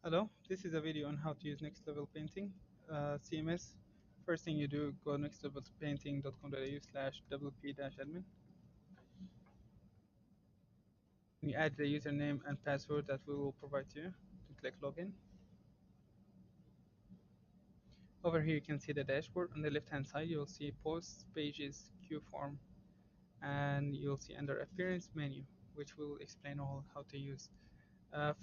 Hello, this is a video on how to use Next Level Painting, CMS. First thing you do, go nextlevelpainting.com.au/wp-admin. You add the username and password that we will provide to you. To click Login. Over here you can see the dashboard. On the left hand side you'll see Posts, Pages, Queue Form, and you'll see under Appearance menu, which will explain all how to use.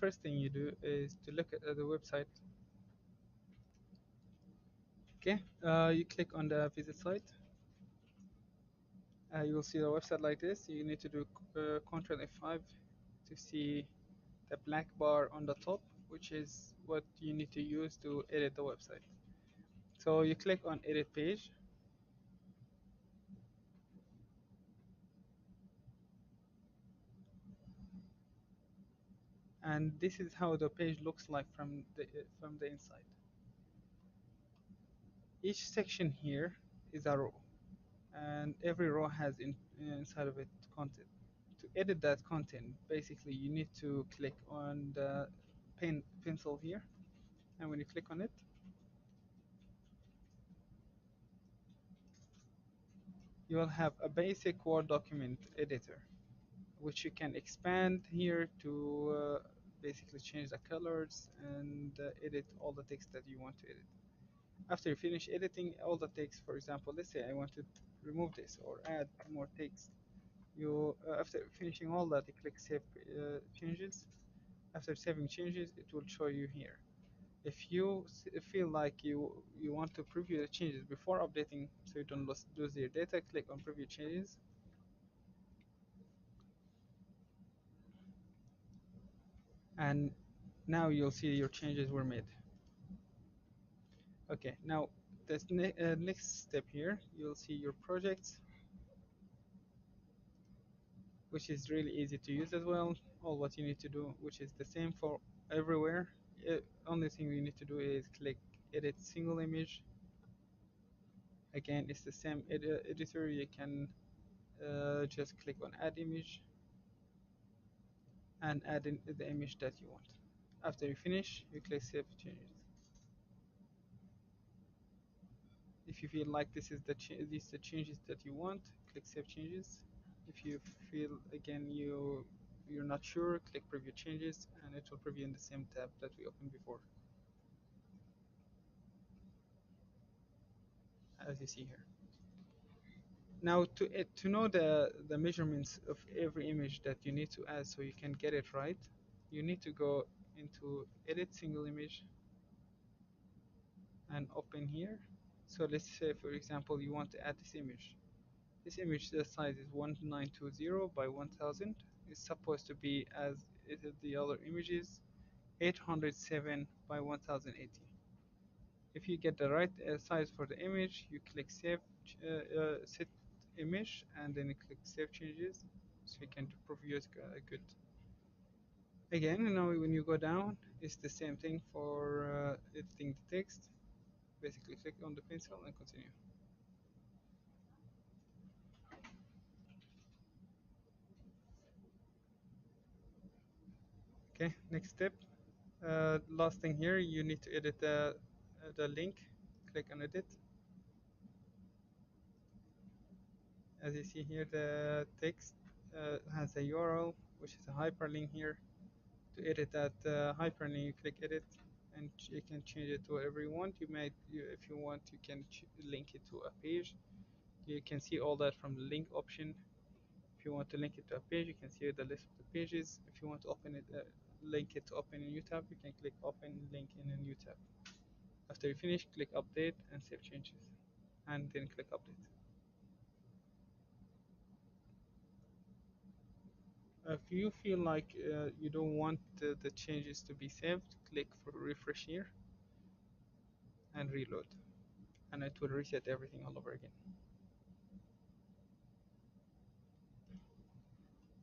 First thing you do is to look at the website. Okay, you click on the visit site. You will see the website like this. You need to do Ctrl F5 to see the black bar on the top, which is what you need to use to edit the website. So you click on Edit Page, and this is how the page looks like from the inside. Each section here is a row, and every row has inside of it content. To edit that content, basically you need to click on the pencil here, and when you click on it, you will have a basic Word document editor, which you can expand here to basically change the colors and edit all the text that you want to edit. After you finish editing all the text, for example, let's say I want to remove this or add more text, you after finishing all that, you click Save Changes. After saving changes, it will show you here. If you feel like you want to preview the changes before updating so you don't lose your data, click on Preview Changes. And now you'll see your changes were made. Okay, now this next step here, you'll see your projects, which is really easy to use as well. All what you need to do, which is the same for everywhere, only thing you need to do is click Edit Single Image. Again, it's the same editor. You can just click on Add Image and add in the image that you want. After you finish, you click Save Changes. If you feel like this is these the changes that you want, click Save Changes. If you feel again you're not sure, click Preview Changes, and it will preview in the same tab that we opened before, as you see here. Now to know the measurements of every image that you need to add so you can get it right, you need to go into Edit Single Image and open here. So let's say for example you want to add this image. This image, the size is 1920 by 1000. It's supposed to be as the other images, 807 by 1080. If you get the right size for the image, you click Save Set Image, and then you click Save Changes, so you can preview it good. Again, now when you go down, it's the same thing for editing the text. Basically, click on the pencil and continue. Okay, next step. Last thing here, you need to edit the link. Click on Edit. As you see here, the text has a URL, which is a hyperlink here. To edit that hyperlink, you click Edit, and you can change it to whatever you want. If you want, you can link it to a page. You can see all that from the link option. If you want to link it to a page, you can see the list of the pages. If you want to open it, link it to open a new tab, you can click Open Link in a new tab. After you finish, click Update and Save Changes, and then click Update. If you feel like you don't want the changes to be saved, click for Refresh here and reload, and it will reset everything all over again.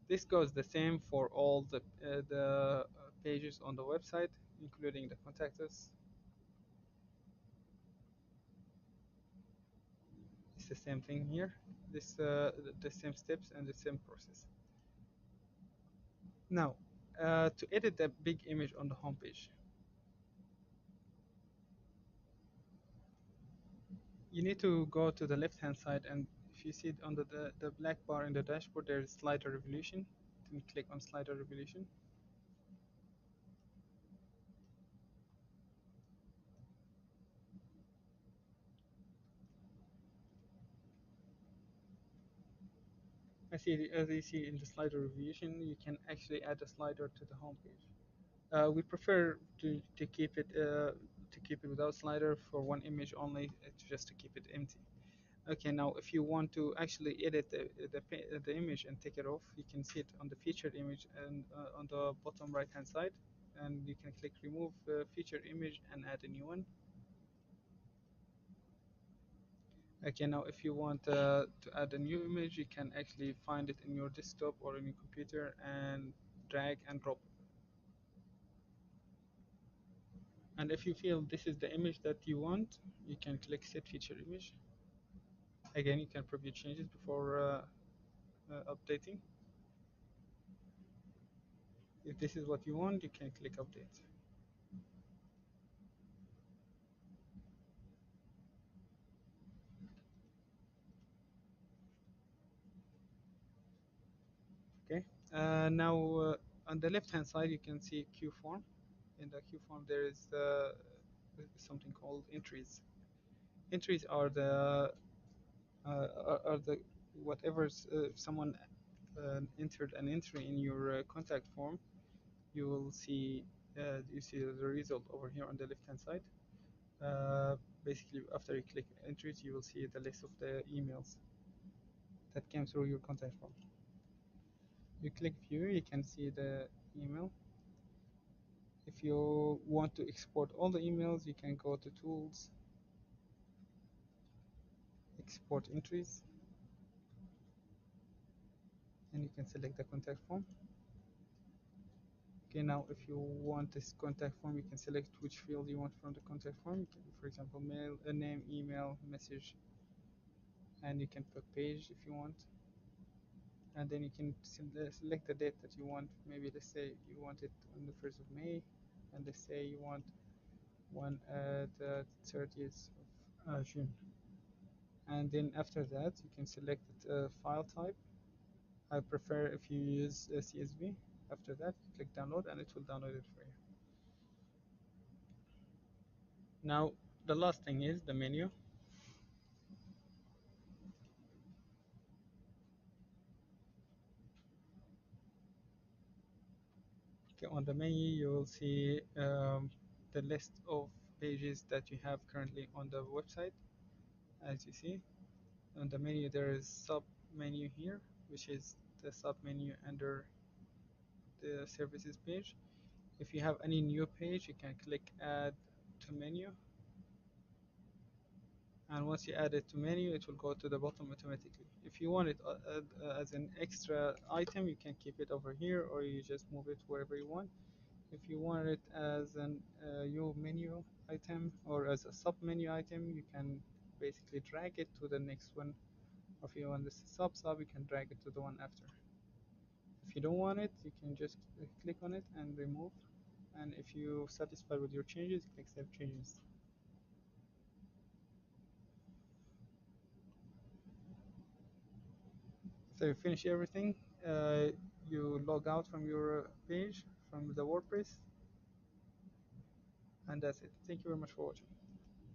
This goes the same for all the pages on the website, including the Contact Us. It's the same thing here. The same steps and the same process. Now, to edit the big image on the home page, You need to go to the left hand side, and if you see it under the black bar in the dashboard, there is slider revolution. Then click on slider revolution. As you see in the slider revolution, you can actually add a slider to the home page. We prefer to keep it without slider for one image only, just to keep it empty. Okay, now if you want to actually edit the image and take it off, you can see it on the featured image and on the bottom right hand side, and you can click remove featured image and add a new one. Okay, now if you want to add a new image, you can actually find it in your desktop or in your computer and drag and drop. And if you feel this is the image that you want, you can click set feature image. Again, you can preview changes before updating. If this is what you want, you can click update. Okay. Now on the left hand side, you can see Q form. In the Q form, there is something called entries. Entries are the whatever if someone entered an entry in your contact form, you see the result over here on the left hand side. Basically, after you click entries, you will see the list of the emails that came through your contact form. You click view, you can see the email. If you want to export all the emails, you can go to tools, export entries, and you can select the contact form. Okay, now if you want this contact form, you can select which field you want from the contact form. You can, for example, mail, a name, email, message, and you can put page if you want. And then you can select the date that you want. Maybe let's say you want it on the 1st of May, and let's say you want one at the 30th of June. And then after that, you can select file type. I prefer if you use CSV. After that, click download, and it will download it for you. Now, the last thing is the menu. Okay, on the menu, you will see the list of pages that you have currently on the website. As you see, on the menu, there is sub menu here, which is the sub menu under the services page. If you have any new page, you can click add to menu, and once you add it to menu, it will go to the bottom automatically. If you want it as an extra item, you can keep it over here, or you just move it wherever you want. If you want it as an new menu item or as a sub menu item, you can basically drag it to the next one. Or if you want this sub, you can drag it to the one after. If you don't want it, you can just click on it and remove. And if you're satisfied with your changes, click save changes. So you finish everything, you log out from your page, from the WordPress, and that's it. Thank you very much for watching.